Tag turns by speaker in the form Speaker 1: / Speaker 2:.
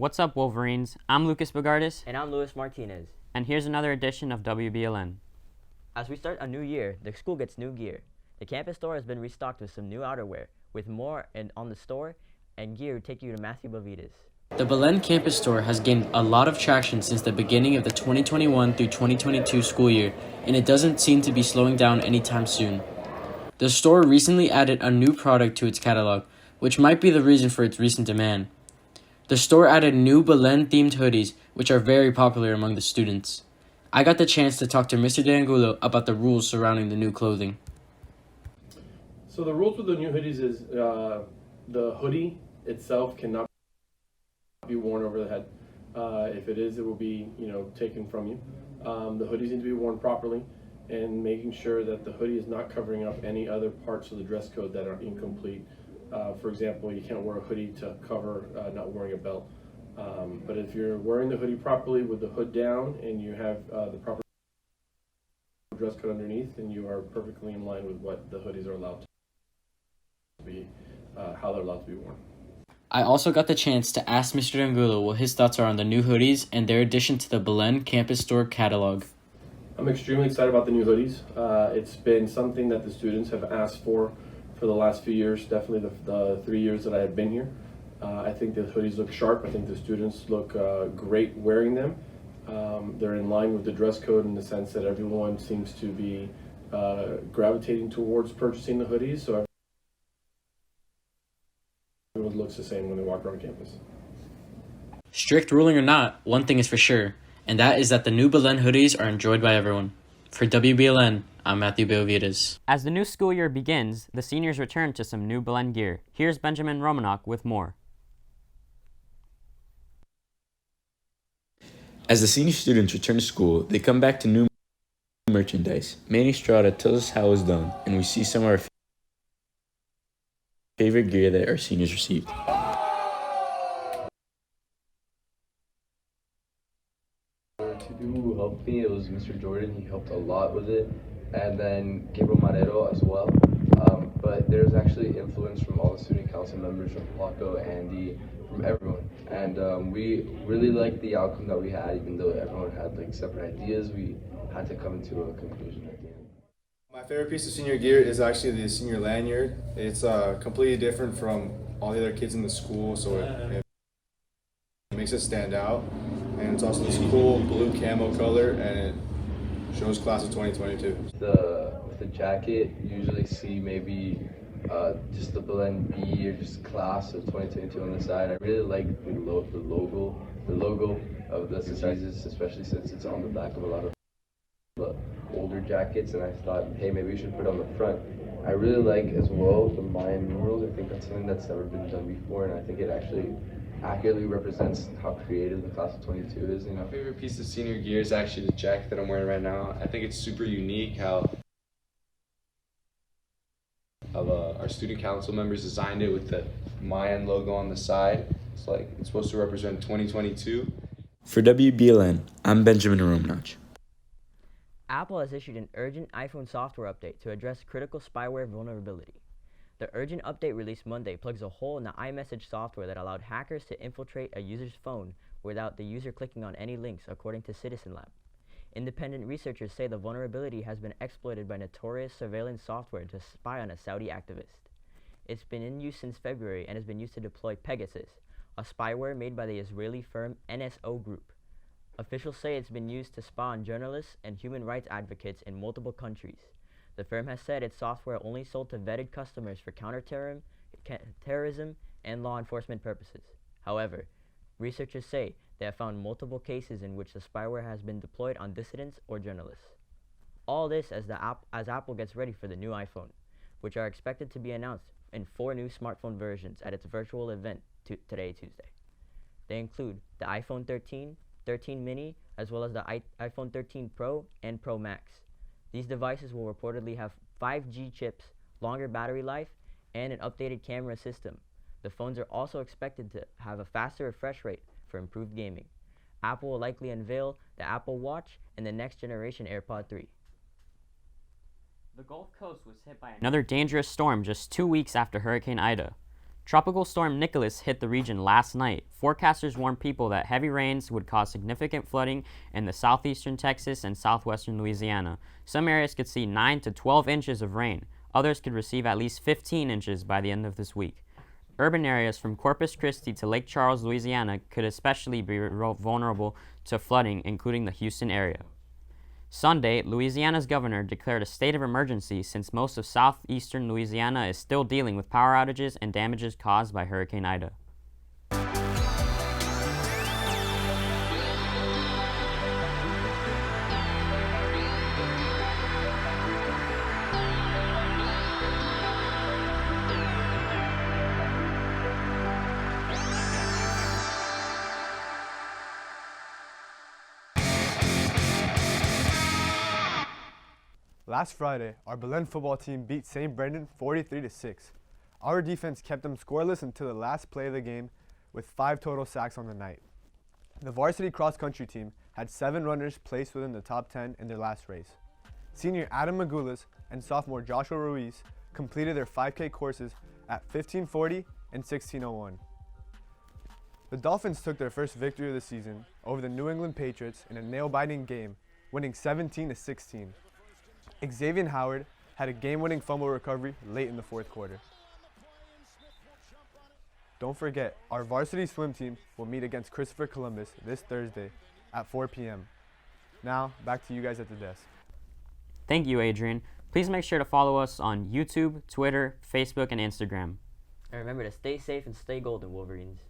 Speaker 1: What's up, Wolverines? I'm Lucas Bogardis.
Speaker 2: And I'm Luis Martinez.
Speaker 1: And here's another edition of WBLN.
Speaker 2: As we start a new year, the school gets new gear. The campus store has been restocked with some new outerwear, with more on the store and gear to take you to Matthew Belvitas.
Speaker 3: The Belen campus store has gained a lot of traction since the beginning of the 2021 through 2022 school year, and it doesn't seem to be slowing down anytime soon. The store recently added a new product to its catalog, which might be the reason for its recent demand. The store added new Belen-themed hoodies, which are very popular among the students. I got the chance to talk to Mr. De Angulo about the rules surrounding the new clothing.
Speaker 4: So the rules with the new hoodies is the hoodie itself cannot be worn over the head. If it is, it will be taken from you. The hoodies need to be worn properly, and making sure that the hoodie is not covering up any other parts of the dress code that are incomplete. For example, you can't wear a hoodie to cover not wearing a belt. But if you're wearing the hoodie properly with the hood down and you have the proper dress code underneath, then you are perfectly in line with what the hoodies are allowed to be, how they're allowed to be worn.
Speaker 3: I also got the chance to ask Mr. De Angulo what his thoughts are on the new hoodies and their addition to the Belen campus store catalog.
Speaker 4: I'm extremely excited about the new hoodies. It's been something that the students have asked for the last few years, definitely the 3 years that I have been here. I think the hoodies look sharp. I think the students look great wearing them. They're in line with the dress code in the sense that everyone seems to be gravitating towards purchasing the hoodies, so everyone looks the same when they walk around campus.
Speaker 3: Strict ruling or not, one thing is for sure, and that is that the new Belen hoodies are enjoyed by everyone. For WBLN, I'm Matthew Belvitas.
Speaker 1: As the new school year begins, the seniors return to some new Belen gear. Here's Benjamin Romanok with more.
Speaker 5: As the senior students return to school, they come back to new merchandise. Manny Strada tells us how it's done, and we see some of our favorite gear that our seniors received.
Speaker 6: Who helped me, it was Mr. Jordan. He helped a lot with it, and then Gabriel Marrero as well. But there's actually influence from all the student council members, from Paco, Andy, from everyone, and we really liked the outcome that we had. Even though everyone had separate ideas, we had to come to a conclusion at the end.
Speaker 7: My favorite piece of senior gear is actually the senior lanyard. It's completely different from all the other kids in the school, so it makes it stand out. And it's also this cool blue camo color, and it shows class of 2022.
Speaker 6: With the jacket, you usually see maybe just the Belen B or just class of 2022 on the side. I really like the logo of the sizes, especially since it's on the back of a lot of the older jackets, and I thought, hey, maybe we should put it on the front. I really like as well the Mayan numerals. I think that's something that's never been done before, and I think it actually accurately represents how creative the class of 22 is.
Speaker 8: My favorite piece of senior gear is actually the jacket that I'm wearing right now. I think it's super unique how our student council members designed it with the Mayan logo on the side. It's supposed to represent 2022.
Speaker 5: For WBLN, I'm Benjamin Romanok.
Speaker 2: Apple has issued an urgent iPhone software update to address critical spyware vulnerability. The urgent update released Monday plugs a hole in the iMessage software that allowed hackers to infiltrate a user's phone without the user clicking on any links, according to Citizen Lab. Independent researchers say the vulnerability has been exploited by notorious surveillance software to spy on a Saudi activist. It's been in use since February and has been used to deploy Pegasus, a spyware made by the Israeli firm NSO Group. Officials say it's been used to spy on journalists and human rights advocates in multiple countries. The firm has said its software only sold to vetted customers for counterterrorism and law enforcement purposes. However, researchers say they have found multiple cases in which the spyware has been deployed on dissidents or journalists. All this as Apple gets ready for the new iPhone, which are expected to be announced in 4 new smartphone versions at its virtual event today, Tuesday. They include the iPhone 13, 13 mini, as well as the iPhone 13 Pro and Pro Max. These devices will reportedly have 5G chips, longer battery life, and an updated camera system. The phones are also expected to have a faster refresh rate for improved gaming. Apple will likely unveil the Apple Watch and the next generation AirPod 3.
Speaker 1: The Gulf Coast was hit by another dangerous storm just 2 weeks after Hurricane Ida. Tropical storm Nicholas hit the region last night. Forecasters warned people that heavy rains would cause significant flooding in the southeastern Texas and southwestern Louisiana. Some areas could see 9 to 12 inches of rain. Others could receive at least 15 inches by the end of this week. Urban areas from Corpus Christi to Lake Charles, Louisiana could especially be vulnerable to flooding, including the Houston area. Sunday, Louisiana's governor declared a state of emergency since most of southeastern Louisiana is still dealing with power outages and damages caused by Hurricane Ida.
Speaker 9: Last Friday, our Belen football team beat St. Brendan 43-6. Our defense kept them scoreless until the last play of the game with 5 total sacks on the night. The varsity cross-country team had 7 runners placed within the top 10 in their last race. Senior Adam Magulas and sophomore Joshua Ruiz completed their 5K courses at 15:40 and 16:01. The Dolphins took their first victory of the season over the New England Patriots in a nail-biting game, winning 17-16. Xavier Howard had a game-winning fumble recovery late in the fourth quarter. Don't forget, our varsity swim team will meet against Christopher Columbus this Thursday at 4 p.m. Now, back to you guys at the desk.
Speaker 1: Thank you, Adrian. Please make sure to follow us on YouTube, Twitter, Facebook, and Instagram.
Speaker 2: And remember to stay safe and stay golden, Wolverines.